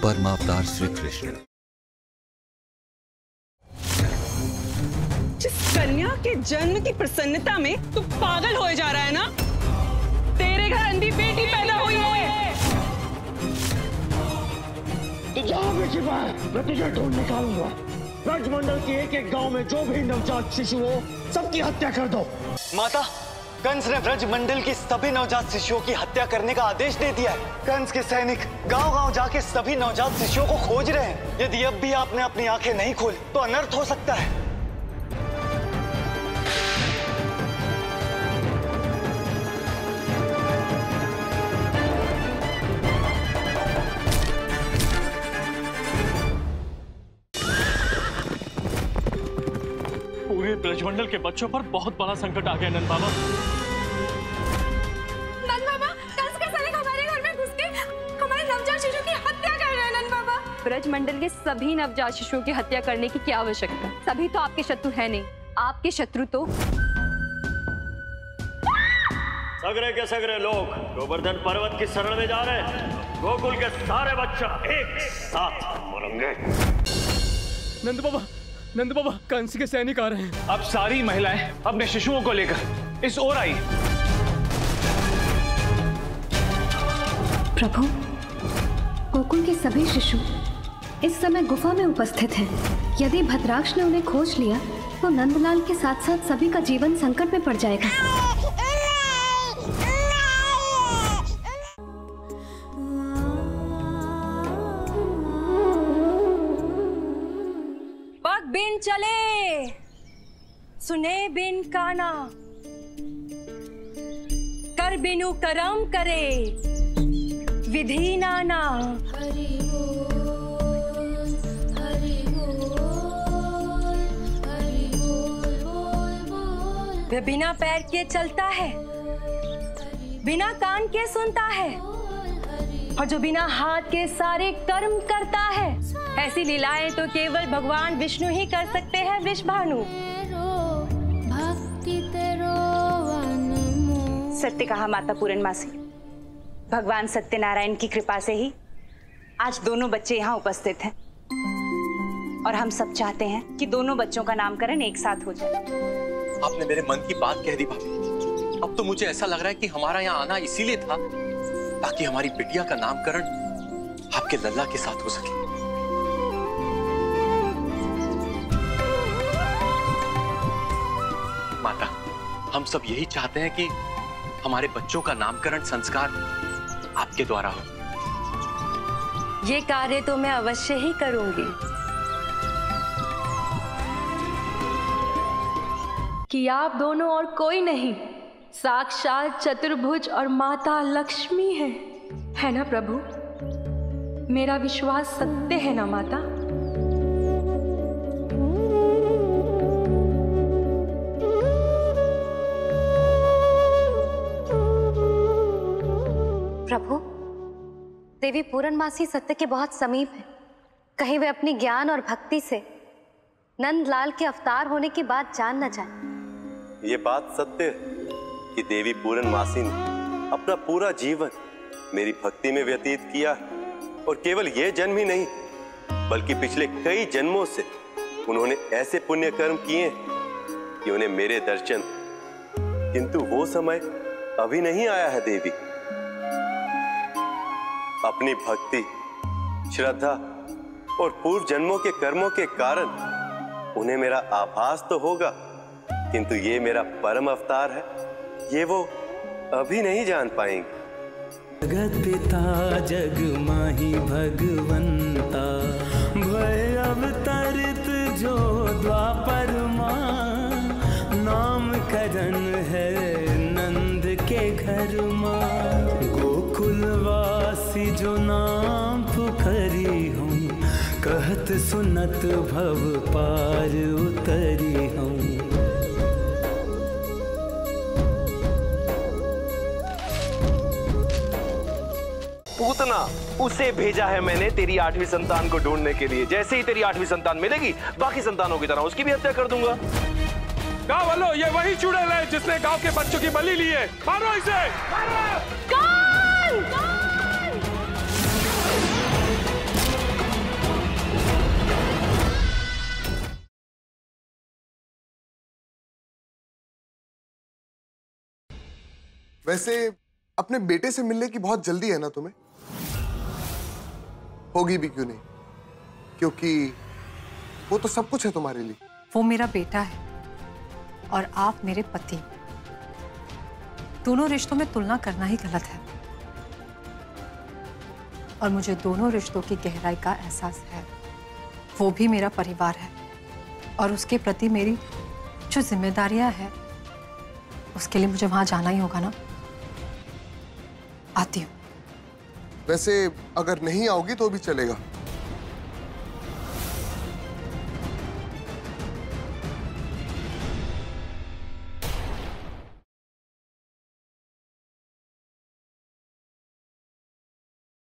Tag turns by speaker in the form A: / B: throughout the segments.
A: परमावतार श्री कृष्ण।
B: जिस कन्या के जन्म की प्रसन्नता में तू पागल हो जा रहा है ना, तेरे घर अंधी बेटी पैदा हुई है।
C: तू जहाँ भी छिपा है मैं तुझे ढूंढ निकालूंगा। ब्रजमंडल के एक एक गांव में जो भी नवजात शिशु हो सबकी हत्या कर दो।
D: माता, कंस ने ब्रजमंडल की सभी नवजात शिशुओं की हत्या करने का आदेश दे दिया है। कंस के सैनिक गांव-गांव जाके सभी नवजात शिशुओं को खोज रहे हैं। यदि अब भी आपने अपनी आंखें नहीं खोली तो अनर्थ हो सकता है।
E: पूरे ब्रजमंडल के बच्चों पर बहुत बड़ा संकट आ गया नंद बाबा।
F: नंद बाबा, कंस के सैनिक हमारे घर में घुस के हमारे नवजात शिशु की हत्या कर रहे हैं। नंद बाबा,
G: ब्रजमंडल के सभी नवजात शिशुओं की हत्या करने की क्या आवश्यकता? सभी तो आपके शत्रु है नहीं। आपके शत्रु तो
H: सगरे के सगरे लोग गोवर्धन पर्वत की शरण में जा रहे हैं। गोकुल के सारे बच्चा एक साथ मरेंगे।
E: नंद बाबा, कंस के सैनिक आ रहे हैं। अब सारी महिलाएं अपने शिशुओं को लेकर इस ओर आई।
I: प्रभु, गोकुल के सभी शिशु इस समय गुफा में उपस्थित हैं। यदि भद्राक्ष ने उन्हें खोज लिया तो नंदलाल के साथ साथ सभी का जीवन संकट में पड़ जाएगा।
G: पग बिन चले, सुने बिन काना, कर बिनु करम करे, विधि नाना। वह बिना पैर के चलता है, बिना कान के सुनता है, और जो बिना हाथ के सारे कर्म करता है। ऐसी लीलाएं तो केवल भगवान विष्णु ही कर सकते हैं। वृषभानु,
J: सत्य कहा माता पूरनमासी। भगवान सत्यनारायण की कृपा से ही आज दोनों बच्चे यहाँ उपस्थित हैं, और हम सब चाहते हैं कि दोनों बच्चों का नामकरण एक साथ हो जाए।
K: आपने मेरे मन की बात कह दी भाभी। अब तो मुझे ऐसा लग रहा है कि हमारा यहाँ आना इसीलिए था ताकि हमारी बिटिया का नामकरण आपके लल्ला के साथ हो सके। माता, हम सब यही चाहते हैं कि हमारे बच्चों का नामकरण संस्कार आपके द्वारा हो।
G: ये कार्य तो मैं अवश्य ही करूंगी। कि आप दोनों और कोई नहीं, साक्षात चतुर्भुज और माता लक्ष्मी है ना प्रभु? मेरा विश्वास सत्य है ना माता?
I: प्रभु, देवी पूरनमासी सत्य के बहुत समीप है। कहीं वे अपनी ज्ञान और भक्ति से नंदलाल के अवतार होने की बात जान न जाए।
L: ये बात सत्य है कि देवी पूरनमासी ने अपना पूरा जीवन मेरी भक्ति में व्यतीत किया है, और केवल ये जन्म ही नहीं बल्कि पिछले कई जन्मों से उन्होंने ऐसे पुण्य कर्म किए कि उन्हें मेरे दर्शन, किंतु वो समय अभी नहीं आया है। देवी, अपनी भक्ति, श्रद्धा और पूर्व जन्मों के कर्मों के कारण उन्हें मेरा आभास तो होगा, किंतु ये मेरा परम अवतार है, ये वो अभी नहीं जान पाएंगे।
M: जगत पिता जग माही भगवंता, भय अवतरित जो द्वापर मां, नाम करण है नंद के घर मां। गोकुलवासी जो नाम पुखरी हूँ, कहत सुनत भव पार उतरी हूँ।
N: पूतना, उसे भेजा है मैंने तेरी 8वीं संतान को ढूंढने के लिए। जैसे ही तेरी 8वीं संतान मिलेगी, बाकी संतानों की तरह उसकी भी हत्या कर दूंगा।
E: गाँव वालों, ये वही चुड़ैल है जिसने गांव के बच्चों की बलि ली है। मारो इसे!
O: वैसे अपने बेटे से मिलने की बहुत जल्दी है ना तुम्हें? होगी भी क्यों नहीं, क्योंकि वो तो सब कुछ है तुम्हारे लिए।
P: वो मेरा बेटा है और आप मेरे पति। दोनों रिश्तों में तुलना करना ही गलत है और मुझे दोनों रिश्तों की गहराई का एहसास है। वो भी मेरा परिवार है और उसके प्रति मेरी जो जिम्मेदारियां हैं उसके लिए मुझे वहां जाना ही होगा ना। आती हूँ।
O: वैसे अगर नहीं आओगी तो भी चलेगा।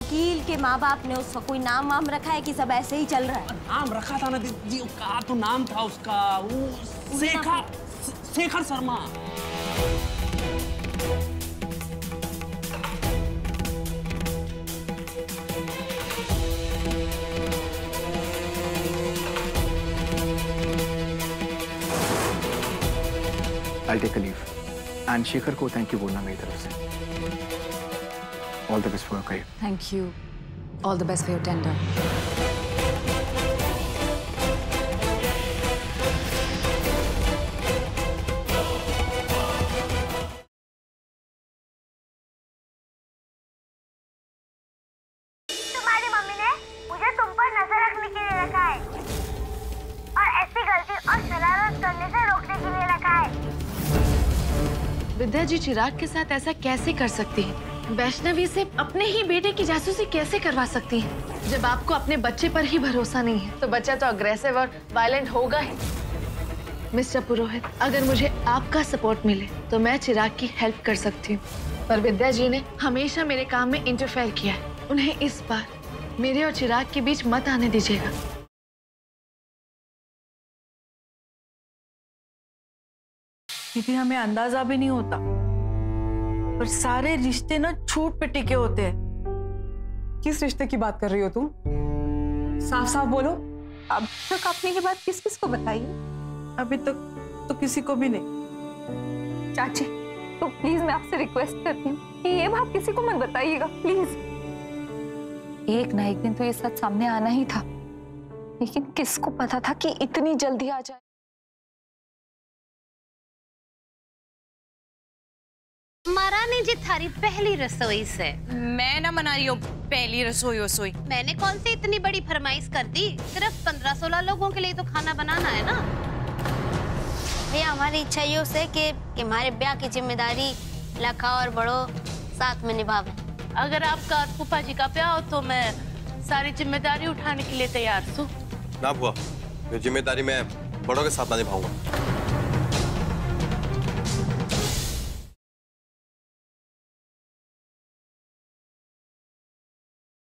Q: वकील के माँ बाप ने उसका कोई नाम वाम रखा है कि सब ऐसे ही चल रहा है?
C: नाम रखा था ना दीदी, का तो नाम था उसका वो Shekhar Sharma.
R: I'll take a leave. And Shekhar को थैंक यू बोलना मेरी तरफ से। All the best for your career.
P: Thank you. All the best for your tender.
S: तुम्हारी मम्मी ने मुझे तुम पर नजर रखने के लिए रखा है और ऐसी गलती और शरारत करने से रोकने के लिए रखा है।
T: विद्या जी चिराग के साथ ऐसा कैसे कर सकती हैं? वैष्णवी से अपने ही बेटे की जासूसी कैसे करवा सकती हैं? जब आपको अपने बच्चे पर ही भरोसा नहीं है तो बच्चा तो अग्रेसिव और वायलेंट होगा ही। मिस्टर पुरोहित, अगर मुझे आपका सपोर्ट मिले तो मैं चिराग की हेल्प कर सकती हूँ, पर विद्या जी ने हमेशा मेरे काम में इंटरफेयर किया है। उन्हें इस बार मेरे और चिराग के बीच मत आने दीजिएगा।
U: क्योंकि हमें अंदाजा भी नहीं होता, पर सारे रिश्ते ना छूट पे टिके होते हैं।
B: किस रिश्ते की बात कर रही हो तुम? साफ साफ बोलो।
U: अब तक आपने ये बात किस किस को बताई? अभी तक तो किसी को भी नहीं।
F: चाची, तो प्लीज मैं आपसे रिक्वेस्ट करती हूँ कि ये बात किसी को मत बताइएगा, प्लीज। एक ना एक दिन तो ये सच सामने आना ही था, लेकिन किसको पता था कि इतनी जल्दी आ जाए।
V: महारानी जी थारी पहली रसोई से।
G: मैं ना मना रही हूँ पहली रसोई।
V: मैंने कौन सी इतनी बड़ी फरमाइश कर दी? सिर्फ 15-16 लोगों के लिए तो खाना बनाना है ना। भैया हमारी इच्छा ये है कि हमारे ब्याह की जिम्मेदारी लखा और बड़ो साथ में निभावे।
T: अगर आपका फूफा जी का ब्याह हो तो मैं सारी जिम्मेदारी उठाने के लिए तैयार हूँ।
L: ना बुआ, ये जिम्मेदारी मैं बड़ों के साथ निभाऊंगा।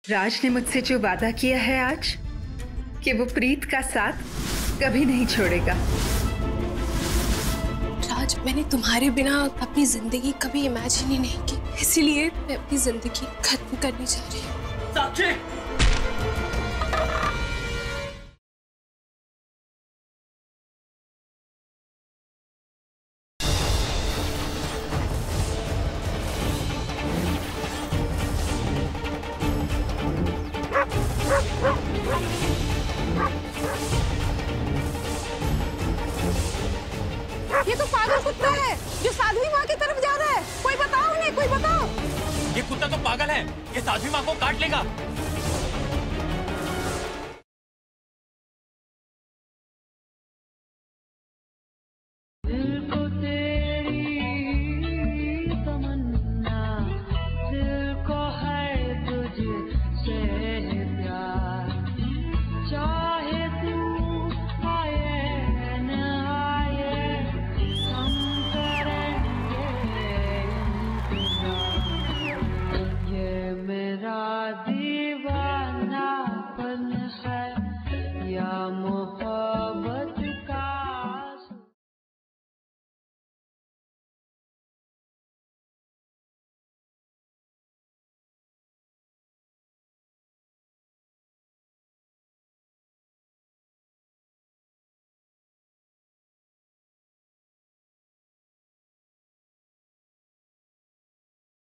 W: राज ने मुझसे जो वादा किया है आज कि वो प्रीत का साथ कभी नहीं छोड़ेगा।
X: राज, मैंने तुम्हारे बिना अपनी जिंदगी कभी इमेजिन ही नहीं की, इसीलिए मैं अपनी जिंदगी खत्म करनी चाह रही हूँ।
C: साक्षी!
F: ये तो पागल कुत्ता है जो साध्वी माँ की तरफ जा रहा है। कोई बताओ उन्हें, कोई बताओ।
K: ये कुत्ता तो पागल है, ये साध्वी माँ को काट लेगा।